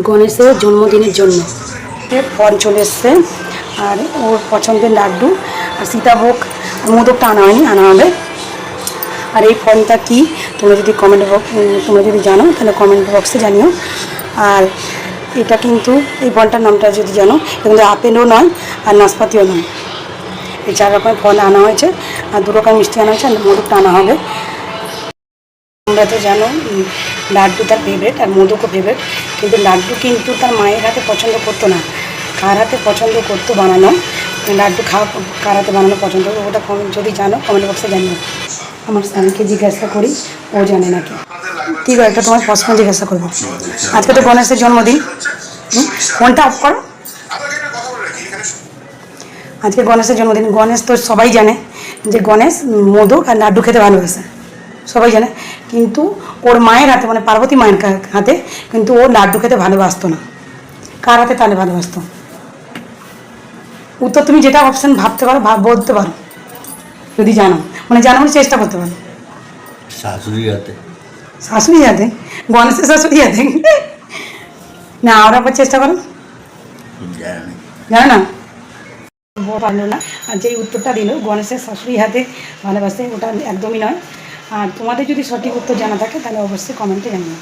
গণেশের জন্মদিনের জন্য ফল চলে এসছে, আর ওর পছন্দের লাড্ডু আর সীতাভোগ আর মোদকটা আনা হয়নি, আনা হবে। আর এই ফলটা কি তোমরা যদি তোমরা যদি জানো তাহলে কমেন্ট বক্সে জানিও। আর এটা কিন্তু এই ফলটার নামটা যদি জানো, কিন্তু আপেলও নয় আর নাশপাতিও নয়, এই 4 রকমের ফল আনা হয়েছে, আর 2 রকম মিষ্টি আনা হয়েছে, আর মোদকটা আনা হবে। তোমরা তো জানো লাড্ডু তার ফেভারিট আর মোদকও ফেভারিট, কিন্তু লাড্ডু কিন্তু তার মায়ের হাতে পছন্দ করতো না। কার হাতে পছন্দ করতো বানানো লাড্ডু খাওয়া, কার হাতে বানানো পছন্দ, ওটা যদি জানো কমেন্ট বক্সে জানিও। আমার স্বামীকে জিজ্ঞাসা করি, ও জানে নাকি। ঠিক আছে, একটা তোমার প্রশ্ন জিজ্ঞাসা করবো। আজকে তো গণেশের জন্মদিন, ফোনটা অফ করো। আজকে গণেশের জন্মদিন। গণেশ তো সবাই জানে যে গণেশ মোদক আর লাড্ডু খেতে ভালোবাসে, সবাই জানে। কিন্তু ওর মায়ের হাতে, মানে পার্বতী মায়ের হাতে কিন্তু ও লাড্ডু খেতে ভালোবাসতো না। কার হাতে তাহলে ভালোবাসতো? উত্তর তুমি যেটা অপশান ভাবতে পারো, বলতে পারো যদি জানো, মানে জানো চেষ্টা করতে পারো। শাশুড়ি হাতে। শাশুড়ি হাতে? গণেশের শাশুড়ি হাতে? না, ওরা আবার চেষ্টা করো। জানো না? পারলো না। আর যেই উত্তরটা দিল গণেশের শাশুড়ি হাতে ভালোবাসে, ওটা একদমই নয়। আর তোমাদের যদি সঠিক উত্তর জানা থাকে তাহলে অবশ্যই কমেন্টে জানিও।